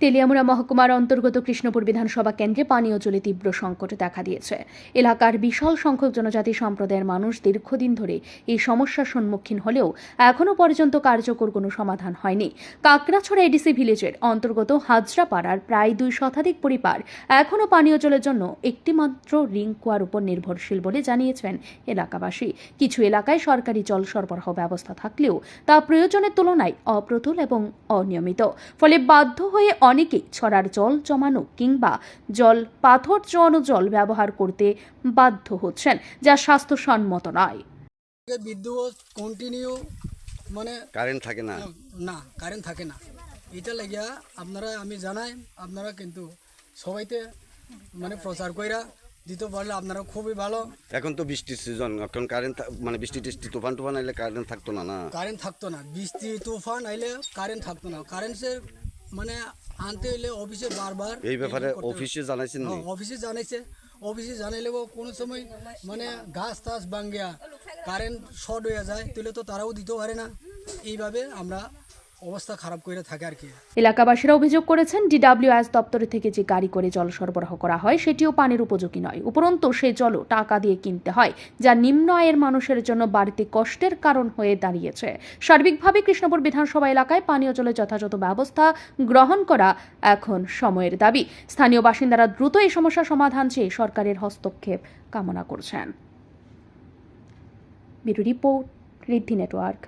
তেলিয়ামুড়া মহকুমার অন্তর্গত কৃষ্ণপুর বিধানসভা কেন্দ্রে পানীয় জলে তীব্র সংকট দেখা দিয়েছে। এলাকার বিশাল সংখ্যক জনজাতি সম্প্রদায়ের মানুষ দীর্ঘদিন ধরে এই সমস্যার সম্মুখীন হলেও এখনও পর্যন্ত কার্যকর কোনো সমাধান হয়নি। কাকড়াছড়া এডিসি ভিলেজের অন্তর্গত হাজরাপাড়ার প্রায় 2 শতাধিক পরিবার এখনও পানীয় জলের জন্য একটিমাত্র রিং কুয়ার উপর নির্ভরশীল বলে জানিয়েছেন এলাকাবাসী। কিছু এলাকায় সরকারি জল সরবরাহ ব্যবস্থা থাকলেও তা প্রয়োজনের তুলনায় অপ্রতুল এবং অনিয়মিত, ফলে বাধ্য হয়ে অনেকেই ছড়ার জল জমানো কিংবা পাথর চোয়ানো জল ব্যবহার করতে বাধ্য হচ্ছেন, যা স্বাস্থ্যসম্মত নয়। বিদ্যুৎ কন্টিনিউ মানে কারেন্ট থাকে না, কারেন্ট থাকে না। এটা লাগিয়া আপনারা আমি জানাই, আপনারা কিন্তু সবাইতে মানে প্রচার কইরা দিতে পারলে আপনারা খুবই ভালো। এখন তো বৃষ্টির সিজন, এখন কারেন্ট মানে বৃষ্টি টিষ্টি তুফান আইলে কারেন্ট থাকতো না। কারেন্ট থাকতো না, বৃষ্টি তুফান আইলে কারেন্ট থাকতো না। কারেন্টের মানে আনতে হইলে অফিসে বারবার এই ব্যাপারে অফিসে জানাইছেন? অফিসে জানাইলেও কোনো সময় মানে গাছ টাছ ভাঙ্গিয়া কারেন্ট শর্ট হয়ে যায়, তাহলে তো তারাও দিতে পারে না। এইভাবে আমরা অবস্থা খারাপ করে থাকে আর কি। এলাকাবাসীরা অভিযোগ করেছেন, DWS দপ্তর থেকে যে গাড়ি করে জল সরবরাহ করা হয় সেটিও পানির উপযোগী নয়। উপরন্তু সেই জলও টাকা দিয়ে কিনতে হয়, যা নিম্ন আয়ের মানুষের জন্য বাড়তি কষ্টের কারণ হয়ে দাঁড়িয়েছে। সার্বিকভাবে কৃষ্ণপুর বিধানসভা এলাকায় পানীয় জলের যথাযথ ব্যবস্থা গ্রহণ করা এখন সময়ের দাবি। স্থানীয় বাসিন্দারা দ্রুত এই সমস্যার সমাধান চেয়ে সরকারের হস্তক্ষেপ কামনা করছেন। ব্যুরো রিপোর্ট, ঋদ্ধি নেটওয়ার্ক।